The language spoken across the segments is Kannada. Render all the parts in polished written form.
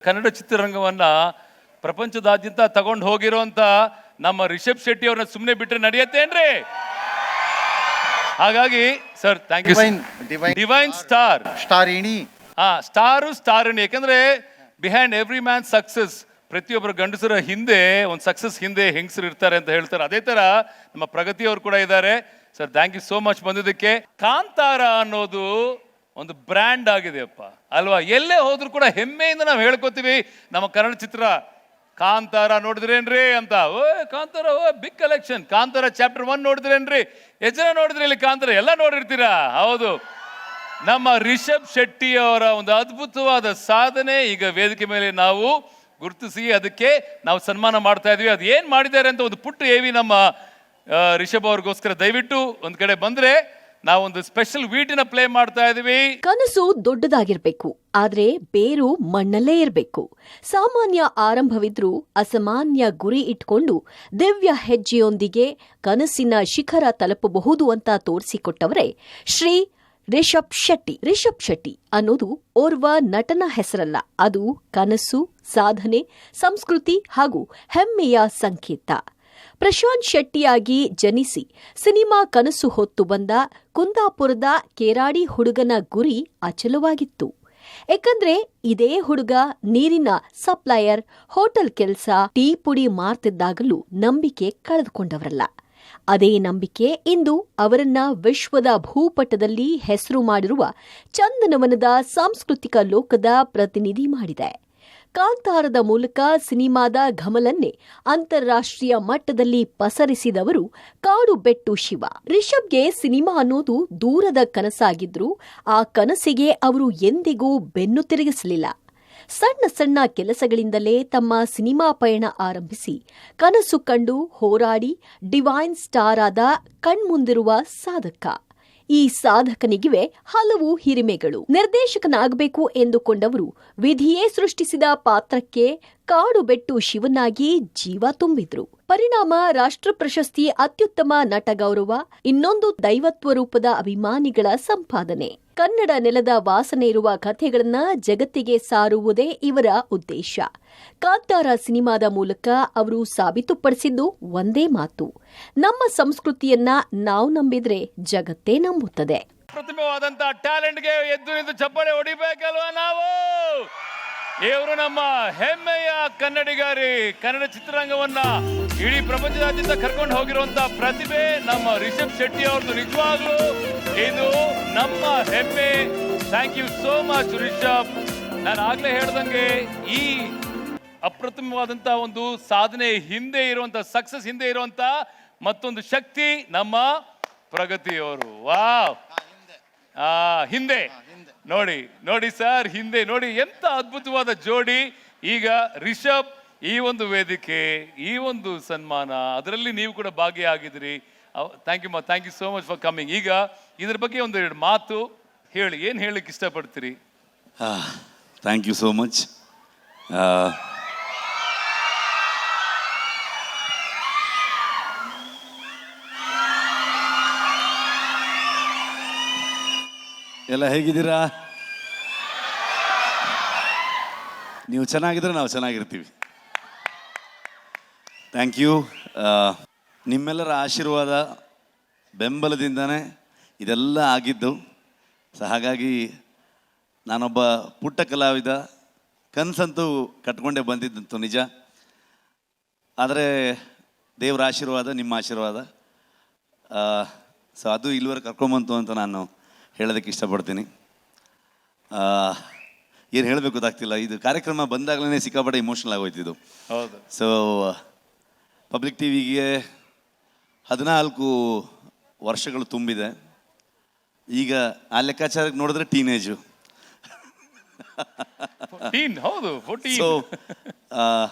ಕನ್ನಡ ಚಿತ್ರರಂಗವನ್ನ ಪ್ರಪಂಚದಾದ್ಯಂತ ತಗೊಂಡು ಹೋಗಿರುವಂತ ನಮ್ಮ ರಿಷಬ್ ಶೆಟ್ಟಿ ಅವ್ರನ್ನ ಸುಮ್ಮನೆ ಬಿಟ್ರೆ ನಡೆಯತ್ತೇನ್ರಿ? ಹಾಗಾಗಿ sir thank you. Divine star ಸ್ಟಾರಿಣಿ ಸ್ಟಾರಿಣಿ. ಯಾಕಂದ್ರೆ ಬಿಹೈಂಡ್ ಎವ್ರಿ ಮ್ಯಾನ್ ಸಕ್ಸಸ್, ಪ್ರತಿಯೊಬ್ಬರ ಗಂಡಸರ ಹಿಂದೆ ಒಂದು ಸಕ್ಸಸ್ ಹಿಂದೆ ಹೆಂಗಸರು ಇರ್ತಾರೆ ಅಂತ ಹೇಳ್ತಾರೆ. ಅದೇ ತರ ನಮ್ಮ ಪ್ರಗತಿ ಅವರು ಕೂಡ ಇದ್ದಾರೆ. Sir thank you so much ಬಂದಿದ್ದಕ್ಕೆ. ಕಾಂತಾರ ಅನ್ನೋದು ಒಂದು ಬ್ರ್ಯಾಂಡ್ ಆಗಿದೆಯಪ್ಪ ಅಲ್ವಾ? ಎಲ್ಲೇ ಹೋದ್ರು ಕೂಡ ಹೆಮ್ಮೆಯಿಂದ ನಾವು ಹೇಳ್ಕೊತೀವಿ ನಮ್ಮ ಕನ್ನಡ ಚಿತ್ರ. ಕಾಂತಾರ ನೋಡಿದ್ರೇನ್ರಿ ಅಂತ, ಓ ಕಾಂತಾರ, ಓ ಬಿಗ್ ಕಲೆಕ್ಷನ್. ಕಾಂತಾರ ಚಾಪ್ಟರ್ 1 ನೋಡಿದ್ರೇನ್ರಿ? ಎಷ್ಟು ಜನ ನೋಡಿದ್ರಿ ಇಲ್ಲಿ ಕಾಂತಾರ? ಎಲ್ಲ ನೋಡಿರ್ತೀರಾ? ಹೌದು. ನಮ್ಮ ರಿಷಬ್ ಶೆಟ್ಟಿ ಅವರ ಒಂದು ಅದ್ಭುತವಾದ ಸಾಧನೆ ಈಗ ವೇದಿಕೆ ಮೇಲೆ ನಾವು ಗುರುತಿಸಿ ಅದಕ್ಕೆ ನಾವು ಸನ್ಮಾನ ಮಾಡ್ತಾ ಇದೀವಿ. ಅದು ಏನ್ ಮಾಡಿದ್ದಾರೆ ಅಂತ ಒಂದು ಪುಟ್ಟ ಏವಿ ನಮ್ಮ ರಿಷಬ್ ಅವ್ರಿಗೋಸ್ಕರ ದಯವಿಟ್ಟು ಒಂದ್ ಕಡೆ ಬಂದ್ರೆ ನಾವೊಂದು ಸ್ಪೆಷಲ್ ವೀಟಿನ ಪ್ಲೇ ಮಾಡ್ತಾ ಇದೀವಿ. ಕನಸು ದೊಡ್ಡದಾಗಿರ್ಬೇಕು, ಆದ್ರೆ ಬೇರು ಮಣ್ಣಲ್ಲೇ ಇರಬೇಕು. ಸಾಮಾನ್ಯ ಆರಂಭವಿದ್ರೂ ಅಸಾಮಾನ್ಯ ಗುರಿ ಇಟ್ಕೊಂಡು ದಿವ್ಯ ಹೆಜ್ಜೆಯೊಂದಿಗೆ ಕನಸಿನ ಶಿಖರ ತಲುಪಬಹುದು ಅಂತ ತೋರಿಸಿಕೊಟ್ಟವರೇ ಶ್ರೀ ರಿಷಬ್ ಶೆಟ್ಟಿ. ರಿಷಬ್ ಶೆಟ್ಟಿ ಅನ್ನೋದು ಓರ್ವ ನಟನ ಹೆಸರಲ್ಲ, ಅದು ಕನಸು, ಸಾಧನೆ, ಸಂಸ್ಕೃತಿ ಹಾಗೂ ಹೆಮ್ಮೆಯ ಸಂಕೇತ. ಪ್ರಶಾಂತ್ ಶೆಟ್ಟಿಯಾಗಿ ಜನಿಸಿ ಸಿನಿಮಾ ಕನಸು ಹೊತ್ತು ಬಂದ ಕುಂದಾಪುರದ ಕೇರಾಡಿ ಹುಡುಗನ ಗುರಿ ಅಚಲವಾಗಿತ್ತು. ಏಕೆಂದ್ರೆ ಇದೇ ಹುಡುಗ ನೀರಿನ ಸಪ್ಲೈಯರ್, ಹೋಟೆಲ್ ಕೆಲಸ, ಟೀ ಪುಡಿ ಮಾರ್ತಿದ್ದಾಗಲೂ ನಂಬಿಕೆ ಕಳೆದುಕೊಂಡವರಲ್ಲ. ಅದೇ ನಂಬಿಕೆ ಇಂದು ಅವರನ್ನ ವಿಶ್ವದ ಭೂಪಟದಲ್ಲಿ ಹೆಸರು ಮಾಡಿರುವ ಚಂದನವನದ ಸಾಂಸ್ಕೃತಿಕ ಲೋಕದ ಪ್ರತಿನಿಧಿ ಮಾಡಿದೆ. ಕಾಂತಾರದ ಮೂಲಕ ಸಿನಿಮಾದ ಘಮಲನ್ನೇ ಅಂತಾರಾಷ್ಟ್ರೀಯ ಮಟ್ಟದಲ್ಲಿ ಪಸರಿಸಿದವರು ಕಾಡು ಬೆಟ್ಟು ಶಿವ. ರಿಷಬ್ಗೆ ಸಿನಿಮಾ ಅನ್ನೋದು ದೂರದ ಕನಸಾಗಿದ್ರೂ ಆ ಕನಸಿಗೆ ಅವರು ಎಂದಿಗೂ ಬೆನ್ನು ತಿರುಗಿಸಲಿಲ್ಲ. ಸಣ್ಣ ಸಣ್ಣ ಕೆಲಸಗಳಿಂದಲೇ ತಮ್ಮ ಸಿನಿಮಾ ಪಯಣ ಆರಂಭಿಸಿ ಕನಸು ಕಂಡು ಹೋರಾಡಿ ಡಿವೈನ್ ಸ್ಟಾರ್ ಆದ ಕಣ್ಮುಂದಿರುವ ಸಾಧಕ. ಈ ಸಾಧಕನಿಗಿವೆ ಹಲವು ಹಿರಿಮೆಗಳು. ನಿರ್ದೇಶಕನಾಗಬೇಕು ಎಂದುಕೊಂಡವರು ವಿಧಿಯೇ ಸೃಷ್ಟಿಸಿದ ಪಾತ್ರಕ್ಕೆ ಕಾಡು ಬೆಟ್ಟು ಶಿವನಾಗಿ ಜೀವ ತುಂಬಿದ್ರು. ಪರಿಣಾಮ ರಾಷ್ಟ್ರ ಪ್ರಶಸ್ತಿ, ಅತ್ಯುತ್ತಮ ನಟ ಗೌರವ, ಇನ್ನೊಂದು ದೈವತ್ವ ರೂಪದ ಅಭಿಮಾನಿಗಳ ಸಂಪಾದನೆ. ಕನ್ನಡ ನೆಲದ ವಾಸನೆ ಇರುವ ಕಥೆಗಳನ್ನ ಜಗತ್ತಿಗೆ ಸಾರುವುದೇ ಇವರ ಉದ್ದೇಶ. ಕಾಂತಾರ ಸಿನಿಮಾದ ಮೂಲಕ ಅವರು ಸಾಬೀತುಪಡಿಸಿದ್ದು ಒಂದೇ ಮಾತು: ನಮ್ಮ ಸಂಸ್ಕೃತಿಯನ್ನ ನಾವು ನಂಬಿದ್ರೆ ಜಗತ್ತೇ ನಂಬುತ್ತದೆ. ಪ್ರತಿಭವಾದಂತಹ ಟ್ಯಾಲೆಂಟ್ಗೆ ಎದ್ದು ನಿಂತು ಚಪ್ಪಾಳೆ ಹೊಡಿಬೇಕಲ್ವಾ ನಾವು? ಇವರು ನಮ್ಮ ಹೆಮ್ಮೆಯ ಕನ್ನಡಿಗರಿ. ಕನ್ನಡ ಚಿತ್ರರಂಗವನ್ನ ಇಡೀ ಪ್ರಪಂಚದಾದ್ಯಂತ ಕರ್ಕೊಂಡು ಹೋಗಿರುವಂತಹ ಪ್ರತಿಭೆ ನಮ್ಮ ರಿಷಬ್ ಶೆಟ್ಟಿ ಅವ್ರದ್ದು. ನಿಜವಾಗ್ಲೂ ಇದು ನಮ್ಮ ಹೆಮ್ಮೆ. Thank you so much Rishab. ನಾನು ಆಗ್ಲೇ ಹೇಳ್ದಂಗೆ ಈ ಅಪ್ರತಿಮವಾದಂತಹ ಒಂದು ಸಾಧನೆ ಹಿಂದೆ ಇರುವಂತ, ಸಕ್ಸಸ್ ಹಿಂದೆ ಇರುವಂತ ಮತ್ತೊಂದು ಶಕ್ತಿ ನಮ್ಮ ಪ್ರಗತಿಯವರು. ವಾವ್, ಹಿಂದೆ ನೋಡಿ ನೋಡಿ ಸರ್, ಹಿಂದೆ ನೋಡಿ ಎಂತ ಅದ್ಭುತವಾದ ಜೋಡಿ. ಈಗ ರಿಷಬ್ ಈ ಒಂದು ವೇದಿಕೆ, ಈ ಒಂದು ಸನ್ಮಾನ, ಅದರಲ್ಲಿ ನೀವು ಕೂಡ ಭಾಗಿಯಾಗಿದ್ರಿ. Thank you so much for coming. ಈಗ ಇದ್ರ ಬಗ್ಗೆ ಒಂದು ಎರಡು ಮಾತು ಹೇಳಿ, ಏನು ಹೇಳಲಿಕ್ಕೆ ಇಷ್ಟಪಡ್ತೀರಿ? Thank you so much. ಎಲ್ಲ ಹೇಗಿದ್ದೀರಾ? ನೀವು ಚೆನ್ನಾಗಿದ್ರೆ ನಾವು ಚೆನ್ನಾಗಿರ್ತೀವಿ. Thank you. ನಿಮ್ಮೆಲ್ಲರ ಆಶೀರ್ವಾದ, ಬೆಂಬಲದಿಂದನೇ ಇದೆಲ್ಲ ಆಗಿದ್ದು. ಸೊ ಹಾಗಾಗಿ ನಾನೊಬ್ಬ ಪುಟ್ಟ ಕಲಾವಿದ, ಕನಸಂತೂ ಕಟ್ಕೊಂಡೇ ಬಂದಿದ್ದಂತೂ ನಿಜ. ಆದರೆ ದೇವರ ಆಶೀರ್ವಾದ, ನಿಮ್ಮ ಆಶೀರ್ವಾದ, ಸೊ ಅದು ಇಲ್ಲಿವರೆಗೆ ಕರ್ಕೊಂಬಂತು ಅಂತ ನಾನು ಹೇಳೋದಕ್ಕೆ ಇಷ್ಟಪಡ್ತೀನಿ. ಏನು ಹೇಳಬೇಕು ಗೊತ್ತಾಗ್ತಿಲ್ಲ. ಇದು ಕಾರ್ಯಕ್ರಮ ಬಂದಾಗಲೇ ಸಿಕ್ಕಾಪಟ್ಟೆ ಇಮೋಷ್ನಲ್ ಆಗೋಯ್ತಿದ್ದು. ಹೌದು. ಸೊ ಪಬ್ಲಿಕ್ ಟಿವಿಗೆ 14 ವರ್ಷಗಳು ತುಂಬಿದೆ. ಈಗ ಆ ಲೆಕ್ಕಾಚಾರಕ್ಕೆ ನೋಡಿದ್ರೆ ಟೀನೇಜು. ಸೊ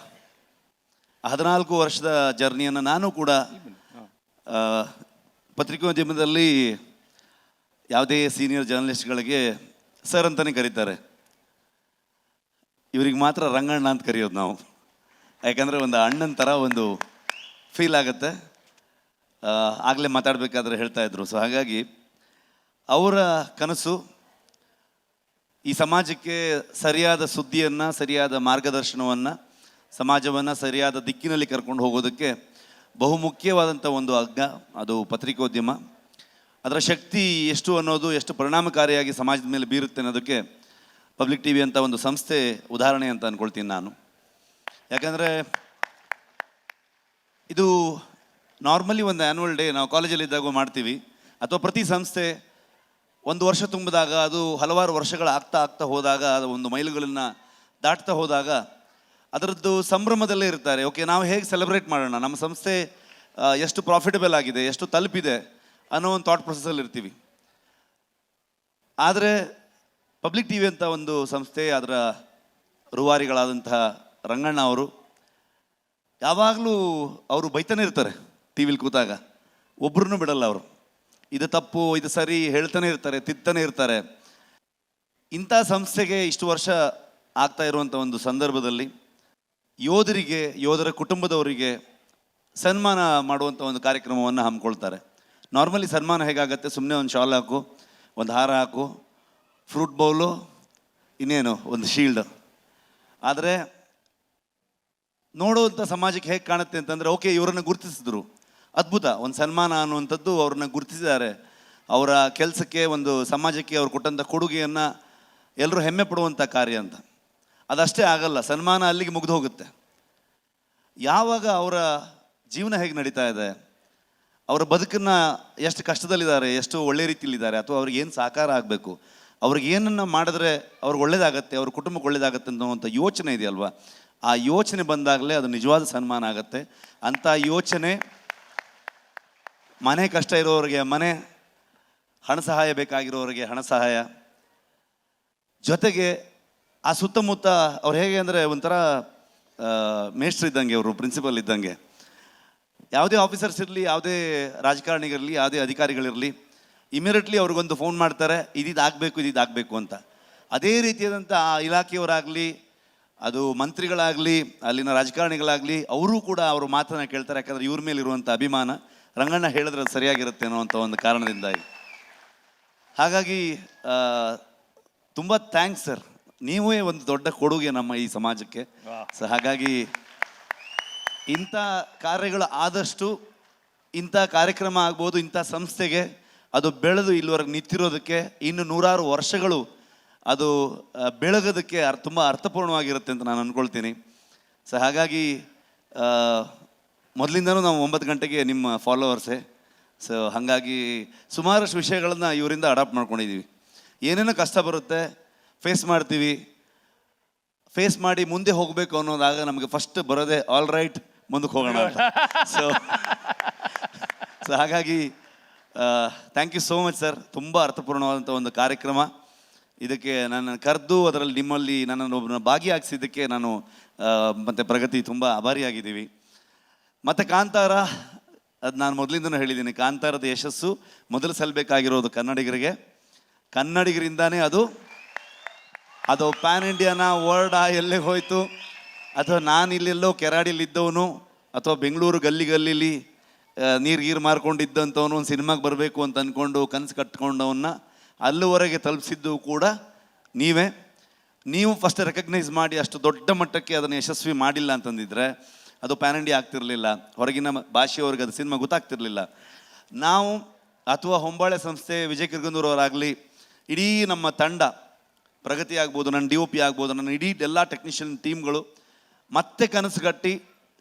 14 ವರ್ಷದ ಜರ್ನಿಯನ್ನು ನಾನು ಕೂಡ ಪತ್ರಿಕೋದ್ಯಮದಲ್ಲಿ ಯಾವುದೇ ಸೀನಿಯರ್ ಜರ್ನಲಿಸ್ಟ್ಗಳಿಗೆ ಸರ್ ಅಂತಲೇ ಕರೀತಾರೆ. ಇವ್ರಿಗೆ ಮಾತ್ರ ರಂಗಣ್ಣ ಅಂತ ಕರೆಯೋದು ನಾವು. ಯಾಕಂದರೆ ಒಂದು ಅಣ್ಣನ ಥರ ಒಂದು ಫೀಲ್ ಆಗುತ್ತೆ. ಆಗಲೇ ಮಾತಾಡಬೇಕಾದ್ರೆ ಹೇಳ್ತಾಯಿದ್ರು. ಸೊ ಹಾಗಾಗಿ ಅವರ ಕನಸು ಈ ಸಮಾಜಕ್ಕೆ ಸರಿಯಾದ ಸುದ್ದಿಯನ್ನು, ಸರಿಯಾದ ಮಾರ್ಗದರ್ಶನವನ್ನು, ಸಮಾಜವನ್ನು ಸರಿಯಾದ ದಿಕ್ಕಿನಲ್ಲಿ ಕರ್ಕೊಂಡು ಹೋಗೋದಕ್ಕೆ ಬಹುಮುಖ್ಯವಾದಂಥ ಒಂದು ಹಗ್ಗ ಅದು ಪತ್ರಿಕೋದ್ಯಮ. ಅದರ ಶಕ್ತಿ ಎಷ್ಟು ಅನ್ನೋದು, ಎಷ್ಟು ಪರಿಣಾಮಕಾರಿಯಾಗಿ ಸಮಾಜದ ಮೇಲೆ ಬೀರುತ್ತೆ ಅನ್ನೋದಕ್ಕೆ ಪಬ್ಲಿಕ್ ಟಿ ವಿ ಅಂತ ಒಂದು ಸಂಸ್ಥೆ ಉದಾಹರಣೆ ಅಂತ ಅಂದ್ಕೊಳ್ತೀನಿ ನಾನು. ಯಾಕಂದರೆ ಇದು ನಾರ್ಮಲಿ ಒಂದು ಆ್ಯನ್ಯುವಲ್ ಡೇ ನಾವು ಕಾಲೇಜಲ್ಲಿದ್ದಾಗ ಮಾಡ್ತೀವಿ, ಅಥವಾ ಪ್ರತಿ ಸಂಸ್ಥೆ ಒಂದು ವರ್ಷ ತುಂಬಿದಾಗ, ಅದು ಹಲವಾರು ವರ್ಷಗಳು ಆಗ್ತಾ ಹೋದಾಗ, ಅದು ಒಂದು ಮೈಲುಗಳನ್ನು ದಾಟ್ತಾ ಹೋದಾಗ ಅದರದ್ದು ಸಂಭ್ರಮದಲ್ಲೇ ಇರ್ತಾರೆ. ಓಕೆ, ನಾವು ಹೇಗೆ ಸೆಲೆಬ್ರೇಟ್ ಮಾಡೋಣ, ನಮ್ಮ ಸಂಸ್ಥೆ ಎಷ್ಟು ಪ್ರಾಫಿಟಬಲ್ ಆಗಿದೆ, ಎಷ್ಟು ತಲುಪಿದೆ ಅನ್ನೋ ಒಂದು ಥಾಟ್ ಪ್ರೊಸೆಸ್ಸಲ್ಲಿ ಇರ್ತೀವಿ. ಆದರೆ ಪಬ್ಲಿಕ್ ಟಿ ವಿ ಅಂತ ಒಂದು ಸಂಸ್ಥೆ, ಅದರ ರೂವಾರಿಗಳಾದಂತಹ ರಂಗಣ್ಣ ಅವರು ಯಾವಾಗಲೂ ಅವರು ಬೈತಾನೆ ಇರ್ತಾರೆ. ಟಿ ವಿಲಿ ಕೂತಾಗ ಒಬ್ರನ್ನೂ ಬಿಡಲ್ಲ ಅವರು. ಇದು ತಪ್ಪು, ಇದು ಸರಿ ಹೇಳ್ತಾನೆ ಇರ್ತಾರೆ, ತಿತ್ತಾನೆ ಇರ್ತಾರೆ. ಇಂಥ ಸಂಸ್ಥೆಗೆ ಇಷ್ಟು ವರ್ಷ ಆಗ್ತಾ ಇರುವಂಥ ಒಂದು ಸಂದರ್ಭದಲ್ಲಿ ಯೋಧರಿಗೆ, ಯೋಧರ ಕುಟುಂಬದವರಿಗೆ ಸನ್ಮಾನ ಮಾಡುವಂಥ ಒಂದು ಕಾರ್ಯಕ್ರಮವನ್ನು ಹಮ್ಮಿಕೊಳ್ತಾರೆ. ನಾರ್ಮಲಿ ಸನ್ಮಾನ ಹೇಗಾಗತ್ತೆ, ಸುಮ್ಮನೆ ಒಂದು ಶಾಲ್ ಹಾಕು, ಒಂದು ಹಾರ ಹಾಕು, ಫ್ರೂಟ್ ಬೌಲು, ಇನ್ನೇನು ಒಂದು ಶೀಲ್ಡ್. ಆದರೆ ನೋಡುವಂಥ ಸಮಾಜಕ್ಕೆ ಹೇಗೆ ಕಾಣುತ್ತೆ ಅಂತಂದರೆ, ಓಕೆ ಇವರನ್ನು ಗುರುತಿಸಿದ್ರು, ಅದ್ಭುತ, ಒಂದು ಸನ್ಮಾನ ಅನ್ನುವಂಥದ್ದು ಅವ್ರನ್ನ ಗುರುತಿಸಿದ್ದಾರೆ, ಅವರ ಕೆಲಸಕ್ಕೆ, ಒಂದು ಸಮಾಜಕ್ಕೆ ಅವ್ರು ಕೊಟ್ಟಂಥ ಕೊಡುಗೆಯನ್ನು ಎಲ್ಲರೂ ಹೆಮ್ಮೆ ಪಡುವಂಥ ಕಾರ್ಯ ಅಂತ. ಅದಷ್ಟೇ ಆಗಲ್ಲ, ಸನ್ಮಾನ ಅಲ್ಲಿಗೆ ಮುಗಿದು ಹೋಗುತ್ತೆ. ಯಾವಾಗ ಅವರ ಜೀವನ ಹೇಗೆ ನಡೀತಾ ಇದೆ, ಅವರ ಬದುಕನ್ನು ಎಷ್ಟು ಕಷ್ಟದಲ್ಲಿದ್ದಾರೆ, ಎಷ್ಟು ಒಳ್ಳೆ ರೀತಿಯಲ್ಲಿದ್ದಾರೆ, ಅಥವಾ ಅವ್ರಿಗೆ ಏನು ಸಾಕಾರ ಆಗಬೇಕು, ಅವ್ರಿಗೆ ಏನನ್ನು ಮಾಡಿದ್ರೆ ಅವ್ರಿಗೆ ಒಳ್ಳೇದಾಗತ್ತೆ, ಅವ್ರ ಕುಟುಂಬಕ್ಕೆ ಒಳ್ಳೇದಾಗತ್ತೆ ಅನ್ನೋವಂಥ ಯೋಚನೆ ಇದೆಯಲ್ವ, ಆ ಯೋಚನೆ ಬಂದಾಗಲೇ ಅದು ನಿಜವಾದ ಸನ್ಮಾನ ಆಗುತ್ತೆ. ಅಂಥ ಯೋಚನೆ, ಮನೆ ಕಷ್ಟ ಇರೋರಿಗೆ ಮನೆ, ಹಣ ಸಹಾಯ ಬೇಕಾಗಿರೋರಿಗೆ ಹಣ ಸಹಾಯ, ಜೊತೆಗೆ ಆ ಸುತ್ತಮುತ್ತ ಅವ್ರು ಹೇಗೆ ಅಂದರೆ ಒಂಥರ ಮೇಸ್ಟ್ರು ಇದ್ದಂಗೆ, ಅವರು ಪ್ರಿನ್ಸಿಪಲ್ ಇದ್ದಂಗೆ. ಯಾವುದೇ ಆಫೀಸರ್ಸ್ ಇರಲಿ, ಯಾವುದೇ ರಾಜಕಾರಣಿಗಳಿರಲಿ, ಯಾವುದೇ ಅಧಿಕಾರಿಗಳಿರಲಿ, ಇಮಿಡಿಯೇಟ್ಲಿ ಅವ್ರಿಗೊಂದು ಫೋನ್ ಮಾಡ್ತಾರೆ, ಇದಾಗಬೇಕು ಅಂತ. ಅದೇ ರೀತಿಯಾದಂಥ ಆ ಇಲಾಖೆಯವರಾಗಲಿ, ಅದು ಮಂತ್ರಿಗಳಾಗಲಿ, ಅಲ್ಲಿನ ರಾಜಕಾರಣಿಗಳಾಗಲಿ, ಅವರೂ ಕೂಡ ಅವರು ಮಾತನ್ನು ಕೇಳ್ತಾರೆ. ಯಾಕಂದರೆ ಇವ್ರ ಮೇಲೆ ಇರುವಂಥ ಅಭಿಮಾನ, ರಂಗಣ್ಣ ಹೇಳಿದ್ರೆ ಅದು ಸರಿಯಾಗಿರುತ್ತೆ ಅನ್ನೋವಂಥ ಒಂದು ಕಾರಣದಿಂದಾಗಿ. ಹಾಗಾಗಿ ತುಂಬ ಥ್ಯಾಂಕ್ಸ್ ಸರ್, ನೀವೇ ಒಂದು ದೊಡ್ಡ ಕೊಡುಗೆ ನಮ್ಮ ಈ ಸಮಾಜಕ್ಕೆ. ಸೊ ಹಾಗಾಗಿ ಇಂಥ ಕಾರ್ಯಗಳು ಆದಷ್ಟು, ಇಂಥ ಕಾರ್ಯಕ್ರಮ ಆಗ್ಬೋದು, ಇಂಥ ಸಂಸ್ಥೆಗೆ ಅದು ಬೆಳೆದು ಇಲ್ಲಿವರೆಗೆ ನಿಂತಿರೋದಕ್ಕೆ ಇನ್ನು ನೂರಾರು ವರ್ಷಗಳು ಅದು ಬೆಳಗೋದಕ್ಕೆ ತುಂಬ ಅರ್ಥಪೂರ್ಣವಾಗಿರುತ್ತೆ ಅಂತ ನಾನು ಅಂದ್ಕೊಳ್ತೀನಿ. ಸೊ ಹಾಗಾಗಿ ಮೊದಲಿಂದನೂ ನಾವು 9 ಗಂಟೆಗೆ ನಿಮ್ಮ ಫಾಲೋವರ್ಸೇ. ಸೊ ಹಾಗಾಗಿ ಸುಮಾರಷ್ಟು ವಿಷಯಗಳನ್ನು ಇವರಿಂದ ಅಡಾಪ್ಟ್ ಮಾಡ್ಕೊಂಡಿದ್ದೀವಿ. ಏನೇನೋ ಕಷ್ಟ ಬರುತ್ತೆ, ಫೇಸ್ ಮಾಡ್ತೀವಿ, ಫೇಸ್ ಮಾಡಿ ಮುಂದೆ ಹೋಗಬೇಕು ಅನ್ನೋದಾಗ ನಮಗೆ ಫಸ್ಟ್ ಬರೋದೇ ಆಲ್ ರೈಟ್, ಮುಂದಕ್ಕೆ ಹೋಗೋಣ ಅಂತ. ಸೊ ಹಾಗಾಗಿ thank you so much sir. ತುಂಬ ಅರ್ಥಪೂರ್ಣವಾದಂಥ ಒಂದು ಕಾರ್ಯಕ್ರಮ. ಇದಕ್ಕೆ ನನ್ನ ಕರೆದು ಅದರಲ್ಲಿ ನಿಮ್ಮಲ್ಲಿ ನನ್ನನ್ನು ಒಬ್ಬನ ಭಾಗಿಯಾಗಿಸಿದ್ದಕ್ಕೆ ನಾನು ಮತ್ತು ಪ್ರಗತಿ ತುಂಬ ಆಭಾರಿಯಾಗಿದ್ದೀವಿ. ಮತ್ತು ಕಾಂತಾರ, ಅದು ನಾನು ಮೊದಲಿಂದನೂ ಹೇಳಿದ್ದೀನಿ, ಕಾಂತಾರದ ಯಶಸ್ಸು ಮೊದಲು ಸಲ್ಲಬೇಕಾಗಿರೋದು ಕನ್ನಡಿಗರಿಗೆ. ಕನ್ನಡಿಗರಿಂದಾನೇ ಅದು ಪ್ಯಾನ್ ಇಂಡಿಯಾನ, ವರ್ಲ್ಡಾ, ಎಲ್ಲೇ ಹೋಯಿತು, ಅಥವಾ ನಾನು ಇಲ್ಲೆಲ್ಲೋ ಕೆರಾಡಿಲಿದ್ದವನು, ಅಥವಾ ಬೆಂಗಳೂರು ಗಲ್ಲಿಲಿ ನೀರು ಮಾರ್ಕೊಂಡಿದ್ದಂಥವನು ಒಂದು ಸಿನಿಮಾಗೆ ಬರಬೇಕು ಅಂತ ಅಂದ್ಕೊಂಡು ಕನಸು ಕಟ್ಕೊಂಡವನ್ನ ಅಲ್ಲಿವರೆಗೆ ತಲುಪಿಸಿದ್ದು ಕೂಡ ನೀವೇ. ನೀವು ಫಸ್ಟ್ ರೆಕಗ್ನೈಸ್ ಮಾಡಿ ಅಷ್ಟು ದೊಡ್ಡ ಮಟ್ಟಕ್ಕೆ ಅದನ್ನು ಯಶಸ್ವಿ ಮಾಡಿಲ್ಲ ಅಂತಂದಿದ್ರೆ ಅದು ಪ್ಯಾನ್ ಇಂಡಿಯಾ ಆಗ್ತಿರಲಿಲ್ಲ, ಹೊರಗಿನ ಭಾಷೆಯವ್ರಿಗೆ ಅದು ಸಿನಿಮಾ ಗೊತ್ತಾಗ್ತಿರ್ಲಿಲ್ಲ. ನಾವು ಅಥವಾ ಹೊಂಬಾಳೆ ಸಂಸ್ಥೆ, ವಿಜಯ್ ಕಿರ್ಗಂದೂರವರಾಗಲಿ, ಇಡೀ ನಮ್ಮ ತಂಡ, ಪ್ರಗತಿ ಆಗ್ಬೋದು, ನನ್ನ DOP ಆಗ್ಬೋದು, ನನ್ನ ಇಡೀ ಎಲ್ಲ ಟೆಕ್ನಿಷಿಯನ್ ಟೀಮ್ಗಳು ಮತ್ತೆ ಕನಸುಗಟ್ಟಿ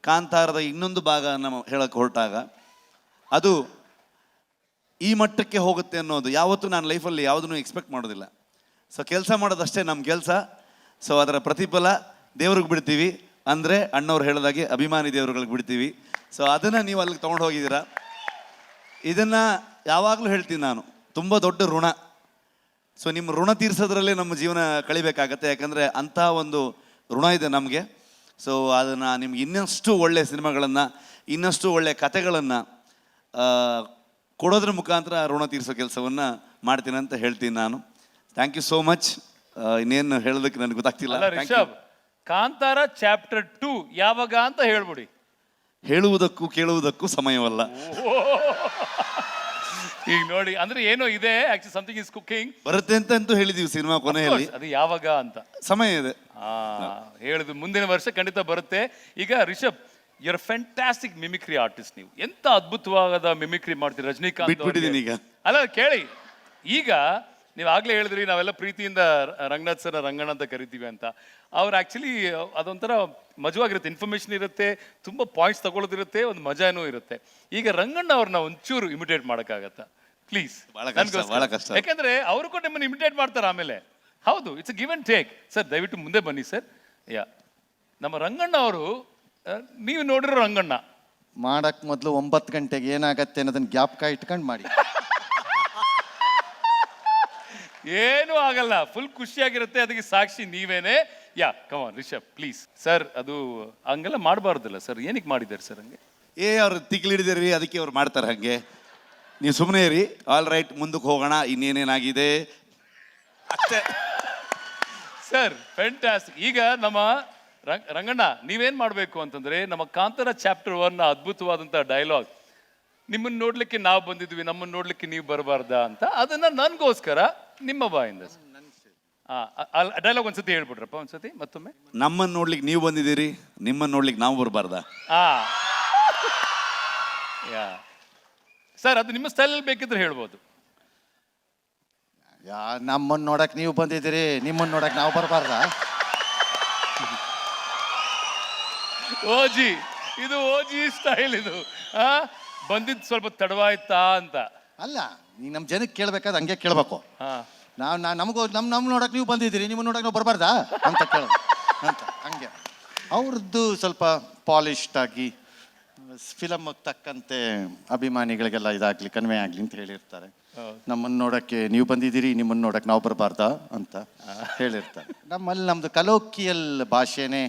ಕಾಂತಾರದ ಇನ್ನೊಂದು ಭಾಗ ನಮ್ಮ ಹೇಳಕ್ಕೆ ಹೊರಟಾಗ ಅದು ಈ ಮಟ್ಟಕ್ಕೆ ಹೋಗುತ್ತೆ ಅನ್ನೋದು ಯಾವತ್ತೂ ನಾನು ಲೈಫಲ್ಲಿ ಯಾವುದನ್ನು ಎಕ್ಸ್ಪೆಕ್ಟ್ ಮಾಡೋದಿಲ್ಲ. ಸೊ ಕೆಲಸ ಮಾಡೋದಷ್ಟೇ ನಮ್ಮ ಕೆಲಸ. ಸೊ ಅದರ ಪ್ರತಿಫಲ ದೇವ್ರಿಗೆ ಬಿಡ್ತೀವಿ, ಅಂದರೆ ಅಣ್ಣವ್ರು ಹೇಳಿದಾಗೆ ಅಭಿಮಾನಿ ದೇವ್ರುಗಳಿಗೆ ಬಿಡ್ತೀವಿ. ಸೊ ಅದನ್ನು ನೀವು ಅಲ್ಲಿಗೆ ತೊಗೊಂಡು ಹೋಗಿದ್ದೀರಾ. ಇದನ್ನು ಯಾವಾಗಲೂ ಹೇಳ್ತೀನಿ ನಾನು, ತುಂಬ ದೊಡ್ಡ ಋಣ. ಸೊ ನಿಮ್ಮ ಋಣ ತೀರಿಸೋದ್ರಲ್ಲೇ ನಮ್ಮ ಜೀವನ ಕಳಿಬೇಕಾಗತ್ತೆ, ಯಾಕಂದರೆ ಅಂಥ ಒಂದು ಋಣ ಇದೆ ನಮಗೆ. ಸೊ ಅದನ್ನು ನಿಮ್ಗೆ ಇನ್ನಷ್ಟು ಒಳ್ಳೆಯ ಸಿನಿಮಾಗಳನ್ನು, ಇನ್ನಷ್ಟು ಒಳ್ಳೆಯ ಕಥೆಗಳನ್ನು ಕೊಡೋದ್ರ ಮುಖಾಂತರ ಋಣ ತೀರಿಸೋ ಕೆಲಸವನ್ನು ಮಾಡ್ತೀನಿ ಅಂತ ಹೇಳ್ತೀನಿ ನಾನು. Thank you so much. ಇನ್ನೇನು ಹೇಳೋದಕ್ಕೆ ನನಗೆ ಗೊತ್ತಾಗ್ತಿಲ್ಲ. ರಿಷಬ್, ಕಾಂತಾರ ಚಾಪ್ಟರ್ 2 ಯಾವಾಗ ಅಂತ ಹೇಳ್ಬಿಡಿ. ಹೇಳುವುದಕ್ಕೂ ಕೇಳುವುದಕ್ಕೂ ಸಮಯವಲ್ಲ. ಈಗ ನೋಡಿ ಅಂದ್ರೆ ಏನೋ ಇದೆ ಆಕ್ಚುಲಿ ಸಮಥಿಂಗ್ ಇಸ್ ಕುಕಿಂಗ್. ಬರುತ್ತೆ ಅಂತ ಅಂತೂ ಹೇಳಿದೀವಿ ಸಿನಿಮಾ ಕೊನೆಯಲ್ಲಿ. ಅದು ಯಾವಾಗ ಅಂತ ಸಮಯ ಇದೆ. ಹೇಳಿದ್ರು ಮುಂದಿನ ವರ್ಷ ಖಂಡಿತ ಬರುತ್ತೆ. ಈಗ Rishab, you're a fantastic mimicry artist. ನೀವು ಎಂತ ಅದ್ಭುತವಾದ ಮಿಮಿಕ್ರಿ ಮಾಡ್ತೀರಿ ರಜನಿಕಾಂತ್ ಬಿಟ್ಬಿಟ್ಟಿದ್ದೀನಿ ಈಗ. ಅಲ್ಲ ಕೇಳಿ, ಈಗ ನೀವು ಆಗ್ಲೇ ಹೇಳಿದ್ರಿ ನಾವೆಲ್ಲ ಪ್ರೀತಿಯಿಂದ ರಂಗನಾಥ್ ಸರ್ ರಂಗಣ್ಣ ಅಂತ ಕರಿತೀವಿ ಅಂತ. ಅವ್ರು ಆಕ್ಚುಲಿ ಅದೊಂಥರ ಮಜವಾಗಿರುತ್ತೆ, ಇನ್ಫಾರ್ಮೇಶನ್ ಇರುತ್ತೆ, ತುಂಬಾ ಪಾಯಿಂಟ್ಸ್ ತಗೊಳ್ಳೋದಿರುತ್ತೆ, ಒಂದು ಮಜಾನೂ ಇರುತ್ತೆ. ಈಗ ರಂಗಣ್ಣ ಅವ್ರನ್ನ ಒಂಚೂರು ಇಮಿಟೇಟ್ ಮಾಡೋಕ್ಕಾಗತ್ತಾ ಪ್ಲೀಸ್? ಬಹಳ ಕಷ್ಟ. ಯಾಕಂದ್ರೆ ಅವರು ಕೂಡ ನಿಮ್ಮನ್ನು ಇಮಿಟೇಟ್ ಮಾಡ್ತಾರೆ ಆಮೇಲೆ. ಹೌದು, it's give and take. Sir ದಯವಿಟ್ಟು ಮುಂದೆ ಬನ್ನಿ ಸರ್. ಯಾ, ನಮ್ಮ ರಂಗಣ್ಣ ಅವರು, ನೀವು ನೋಡಿರೋ ರಂಗಣ್ಣ ಮಾಡಕ್ ಮೊದಲು 9 ಗಂಟೆಗೆ ಏನಾಗತ್ತೆ ಅನ್ನೋದನ್ನ ಜ್ಞಾಪಕ ಇಟ್ಕೊಂಡು ಮಾಡಿ. ಏನೂ ಆಗಲ್ಲ, ಫುಲ್ ಖುಷಿಯಾಗಿರುತ್ತೆ. ಅದಕ್ಕೆ ಸಾಕ್ಷಿ ನೀವೇನೆ. ಯಾ, ಕಮಾನ್ ರಿಷಬ್ ಪ್ಲೀಸ್. ಸರ್ ಅದು ಹಂಗೆಲ್ಲ ಮಾಡಬಾರ್ದಲ್ಲ ಸರ್, ಏನಕ್ಕೆ ಮಾಡಿದ್ದಾರೆ ಸರ್ ಹಂಗೆ? ಅವ್ರು ತಿಕ್ಲಿಡಿದಿರಿ, ಅದಕ್ಕೆ ಅವ್ರು ಮಾಡ್ತಾರೆ ಹಂಗೆ. ನೀವು ಸುಮ್ಮನೆ ಇರಿ. ಆಲ್ ರೈಟ್, ಮುಂದಕ್ಕೆ ಹೋಗೋಣ. ಇನ್ನೇನೇನಾಗಿದೆ ಅಷ್ಟೇ. Sir fantastic. ಈಗ ನಮ್ಮ ರಂಗಣ್ಣ ನೀವೇನ್ ಮಾಡಬೇಕು ಅಂತಂದ್ರೆ, ನಮ್ಮ ಕಾಂತಾರ ಚಾಪ್ಟರ್ 1 ಅದ್ಭುತವಾದಂಥ ಡೈಲಾಗ್, ನಿಮ್ಮನ್ನ ನೋಡ್ಲಿಕ್ಕೆ ನಾವು ಬಂದಿದ್ವಿ, ನಮ್ಮನ್ನ ನೋಡ್ಲಿಕ್ಕೆ ನೀವು ಬರಬಾರ್ದಾ ಅಂತ, ಅದನ್ನ ನನ್ಗೋಸ್ಕರ ನಿಮ್ಮ ಬಾಯಿಂದ ಡೈಲಾಗ್ ಒಂದ್ಸತಿ ಹೇಳ್ಬಿಡ್ರಪ್ಪ, ಒಂದ್ಸತಿ ಮತ್ತೊಮ್ಮೆ. ನಮ್ಮನ್ನು ನೋಡ್ಲಿಕ್ಕೆ ನೀವು ಬಂದಿದ್ದೀರಿ, ನಿಮ್ಮನ್ನು ನೋಡ್ಲಿಕ್ಕೆ ನಾವು ಬರಬಾರ್ದಾ? ಯಾ ಸರ್, ಅದು ನಿಮ್ಮ ಸ್ಟೈಲಲ್ಲಿ ಬೇಕಿದ್ರೆ ಹೇಳ್ಬೋದು. ನಮ್ಮನ್ನ ನೋಡಕ್ ನೀವು ಬಂದಿದ್ದೀರಿ, ನಿಮ್ಮನ್ನ ನೋಡಕ್ ನಾವು ಬರಬಾರ್ದ? ಓಜಿ, ಇದು ಓಜಿ ಸ್ಟೈಲ್ ಇದು. ಬಂದಿದ್ದು ಸ್ವಲ್ಪ ತಡವಾಯ್ತಾ ಅಂತ ಅಲ್ಲ, ನೀ ನಮ್ಮ ಜನಕ್ಕೆ ಕೇಳ್ಬೇಕಾದ್ರೆ ಹಂಗೆ ಕೇಳ್ಬೇಕು. ನಮಗೂ ನಮ್ಮ ನೋಡಕ್ ನೀವು ಬಂದಿದ್ದೀರಿ, ನಿಮ್ಮನ್ನ ನೋಡಕ್ ನಾವು ಬರಬಾರ್ದಾ ಅಂತ ಕೇಳೋದು ಅಂತ. ಹಂಗೆ ಅವ್ರದ್ದು ಸ್ವಲ್ಪ ಪಾಲಿಶ್ಡ್ ಆಗಿ ಫಿಲಮ್ ತಕ್ಕಂತೆ ಅಭಿಮಾನಿಗಳಿಗೆಲ್ಲ ಇದಾಗ್ಲಿ, ಕನ್ವೆ ಆಗ್ಲಿ ಅಂತ ಹೇಳಿರ್ತಾರೆ. ನಮ್ಮನ್ನ ನೋಡಕ್ಕೆ ನೀವು ಬಂದಿದ್ದೀರಿ, ನಿಮ್ಮನ್ನ ನೋಡಕ್ ನಾವು ಬರಬಾರ್ದಾ ಅಂತ ಹೇಳಿರ್ತಾರೆ. ನಮ್ಮದು ಕಲೋಕಿಯಲ್ ಭಾಷೆನೇ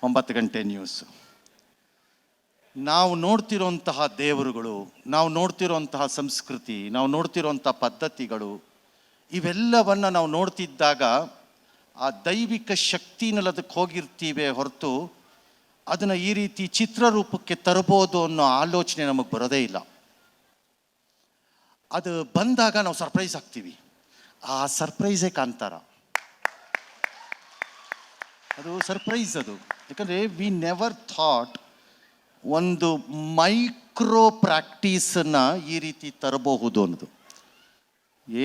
9 ಗಂಟೆ ನ್ಯೂಸ್. ನಾವು ನೋಡ್ತಿರೋಂತಹ ದೇವರುಗಳು, ನಾವು ನೋಡ್ತಿರೋಂತಹ ಸಂಸ್ಕೃತಿ, ನಾವು ನೋಡ್ತಿರೋಂಥ ಪದ್ಧತಿಗಳು, ಇವೆಲ್ಲವನ್ನ ನಾವು ನೋಡ್ತಿದ್ದಾಗ ಆ ದೈವಿಕ ಶಕ್ತಿನಲ್ಲಿ ಅದಕ್ಕೆ ಹೋಗಿರ್ತೀವಿ ಹೊರತು ಅದನ್ನು ಈ ರೀತಿ ಚಿತ್ರರೂಪಕ್ಕೆ ತರಬಹುದು ಅನ್ನೋ ಆಲೋಚನೆ ನಮಗೆ ಬರೋದೇ ಇಲ್ಲ. ಅದು ಬಂದಾಗ ನಾವು ಸರ್ಪ್ರೈಸ್ ಆಗ್ತೀವಿ. ಆ ಸರ್ಪ್ರೈಸೇ ಕಾಂತಾರ. ಅದು ಸರ್ಪ್ರೈಸ್ ಅದು. ಯಾಕಂದರೆ ವಿ ನೆವರ್ ಥಾಟ್ ಒಂದು ಮೈಕ್ರೋ ಪ್ರಾಕ್ಟೀಸನ್ನು ಈ ರೀತಿ ತರಬಹುದು ಅನ್ನೋದು.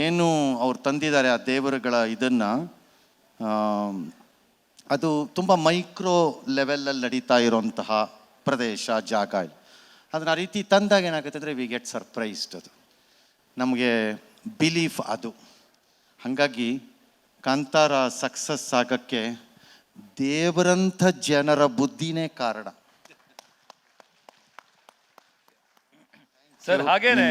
ಏನು ಅವ್ರು ತಂದಿದ್ದಾರೆ ಆ ದೇವರುಗಳ ಇದನ್ನು, ಅದು ತುಂಬ ಮೈಕ್ರೋ ಲೆವೆಲಲ್ಲಿ ನಡೀತಾ ಇರೋಂತಹ ಪ್ರದೇಶ, ಜಾಗ. ಅದನ್ನು ಆ ರೀತಿ ತಂದಾಗ ಏನಾಗುತ್ತೆ ಅಂದರೆ ವಿ ಗೆಟ್ ಸರ್ಪ್ರೈಸ್ಡ್. ಅದು ನಮಗೆ ಬಿಲೀಫ್ ಅದು. ಹಾಗಾಗಿ ಕಾಂತಾರ ಸಕ್ಸಸ್ ಆಗೋಕ್ಕೆ ದೇವರಂಥ ಜನರ ಬುದ್ಧಿನೇ ಕಾರಣ. ಸರ್ ಹಾಗೇನೆ